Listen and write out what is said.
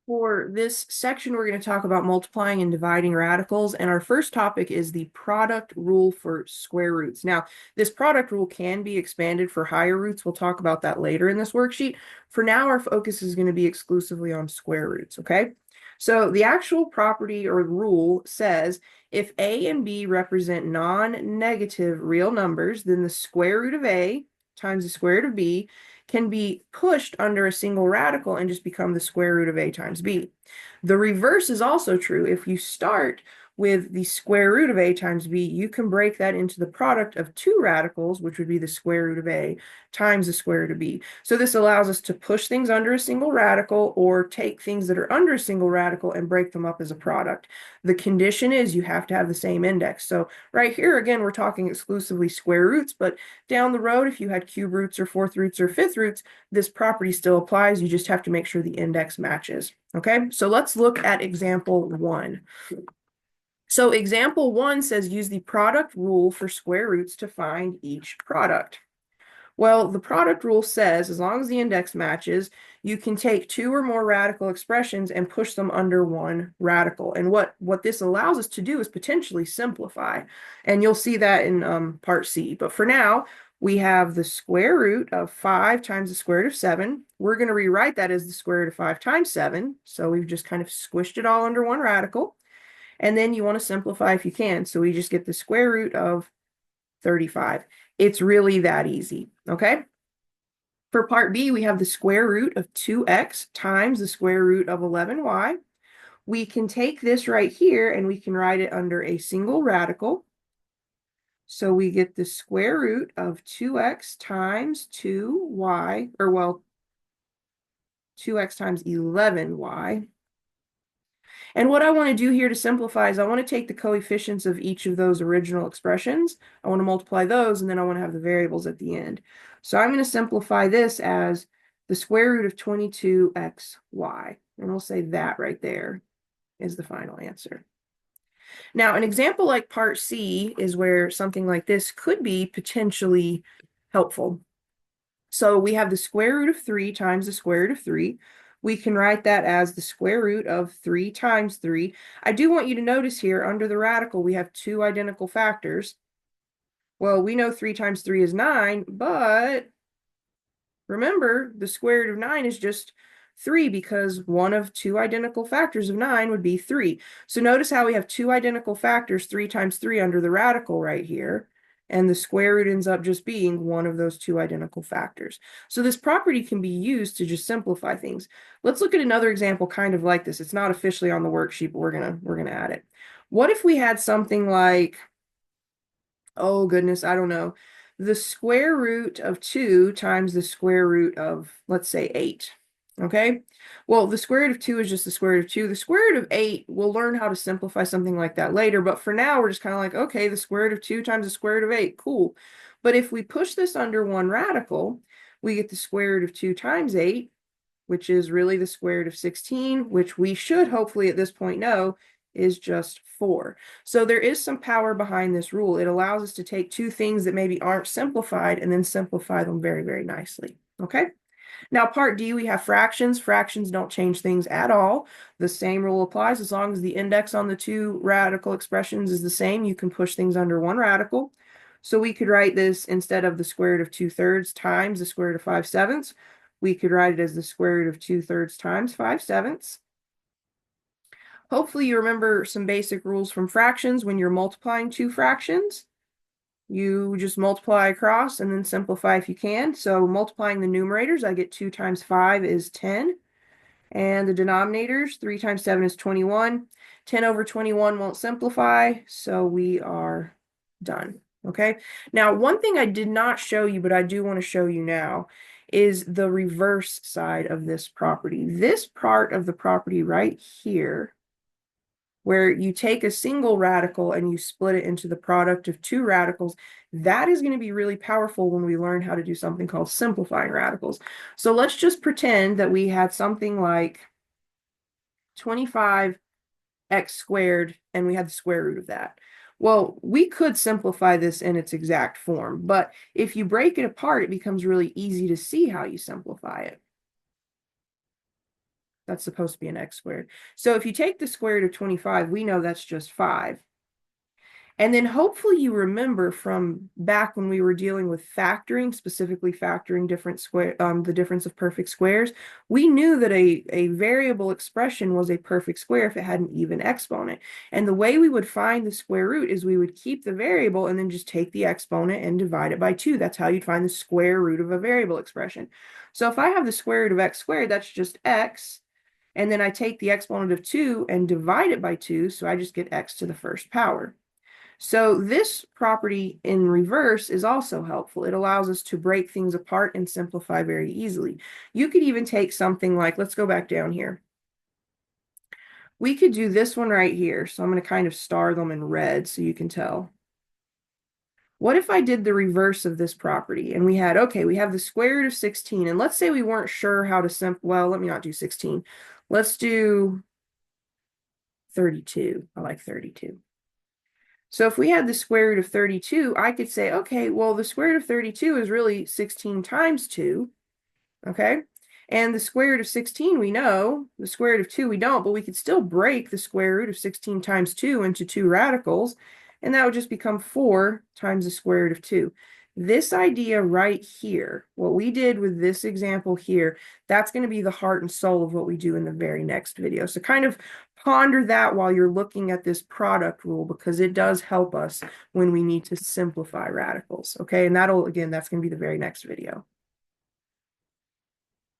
For this section, we're going to talk about multiplying and dividing radicals, and our first topic is the product rule for square roots. Now, this product rule can be expanded for higher roots. We'll talk about that later in this worksheet. For now, our focus is going to be exclusively on square roots, okay? So the actual property or rule says if A and B represent non-negative real numbers, then the square root of A times the square root of B can be pushed under a single radical and just become the square root of A times B. The reverse is also true. If you start with the square root of A times B, you can break that into the product of two radicals, which would be the square root of A times the square root of B. So this allows us to push things under a single radical or take things that are under a single radical and break them up as a product. The condition is you have to have the same index. So right here, again, we're talking exclusively square roots, but down the road, if you had cube roots or fourth roots or fifth roots, this property still applies. You just have to make sure the index matches. Okay, so let's look at example 1. So example 1 says use the product rule for square roots to find each product. Well, the product rule says as long as the index matches, you can take two or more radical expressions and push them under one radical. And what this allows us to do is potentially simplify. And you'll see that in part C. But for now, we have the square root of 5 times the square root of 7. We're going to rewrite that as the square root of 5 times 7. So we've just kind of squished it all under one radical. And then you want to simplify if you can. So we just get the square root of 35. It's really that easy, okay? For part B, we have the square root of 2x times the square root of 11y. We can take this right here and we can write it under a single radical. So we get the square root of 2x times 2y, or well, 2x times 11y. And what I want to do here to simplify is I want to take the coefficients of each of those original expressions. I want to multiply those, and then I want to have the variables at the end. So I'm going to simplify this as the square root of 22xy. And we'll say that right there is the final answer. Now, an example like part C is where something like this could be potentially helpful. So we have the square root of 3 times the square root of 3. We can write that as the square root of 3 times 3. I do want you to notice here, under the radical, we have two identical factors. Well, we know 3 times 3 is 9, but remember, the square root of 9 is just 3 because one of two identical factors of 9 would be 3. So notice how we have two identical factors, 3 times 3 under the radical right here. And the square root ends up just being one of those two identical factors. So this property can be used to just simplify things. Let's look at another example kind of like this. It's not officially on the worksheet, but we're gonna add it. What if we had something like, oh goodness, I don't know, the square root of 2 times the square root of, let's say, 8. Okay, well, the square root of 2 is just the square root of 2. The square root of 8, we'll learn how to simplify something like that later, but for now, we're just kind of like, okay, the square root of 2 times the square root of 8, cool. But if we push this under one radical, we get the square root of 2 times 8, which is really the square root of 16, which we should hopefully at this point know is just 4. So there is some power behind this rule. It allows us to take two things that maybe aren't simplified and then simplify them very, very nicely, okay? Now, part D, we have fractions. Fractions don't change things at all. The same rule applies. As long as the index on the two radical expressions is the same, you can push things under one radical. So we could write this instead of the square root of 2/3 times the square root of 5/7. We could write it as the square root of 2/3 times 5/7. Hopefully you remember some basic rules from fractions. When you're multiplying two fractions, you just multiply across and then simplify if you can. So multiplying the numerators, I get 2 times 5 is 10. And the denominators, 3 times 7 is 21. 10 over 21 won't simplify, so we are done. Okay, now one thing I did not show you, but I do want to show you now, is the reverse side of this property. This part of the property right here, where you take a single radical and you split it into the product of two radicals, that is going to be really powerful when we learn how to do something called simplifying radicals. So let's just pretend that we had something like 25x squared and we had the square root of that. Well, we could simplify this in its exact form, but if you break it apart, it becomes really easy to see how you simplify it. That's supposed to be an x squared. So if you take the square root of 25, we know that's just 5. And then hopefully you remember from back when we were dealing with factoring, specifically factoring the difference of perfect squares, we knew that a variable expression was a perfect square if it had an even exponent. And the way we would find the square root is we would keep the variable and then just take the exponent and divide it by 2. That's how you'd find the square root of a variable expression. So if I have the square root of x squared, that's just x. And then I take the exponent of 2 and divide it by 2, so I just get x to the first power. So this property in reverse is also helpful. It allows us to break things apart and simplify very easily. You could even take something like, let's go back down here. We could do this one right here. So I'm going to kind of star them in red so you can tell. What if I did the reverse of this property and we had, okay, we have the square root of 16, and let's say we weren't sure how to well, let me not do 16. Let's do 32. I like 32. So if we had the square root of 32, I could say, okay, well, the square root of 32 is really 16 times 2, okay? And the square root of 16 we know, the square root of 2 we don't, but we could still break the square root of 16 times 2 into 2 radicals, and that would just become 4 times the square root of 2. This idea right here, what we did with this example here, that's going to be the heart and soul of what we do in the very next video. So kind of ponder that while you're looking at this product rule, because it does help us when we need to simplify radicals. Okay, and that's going to be the very next video.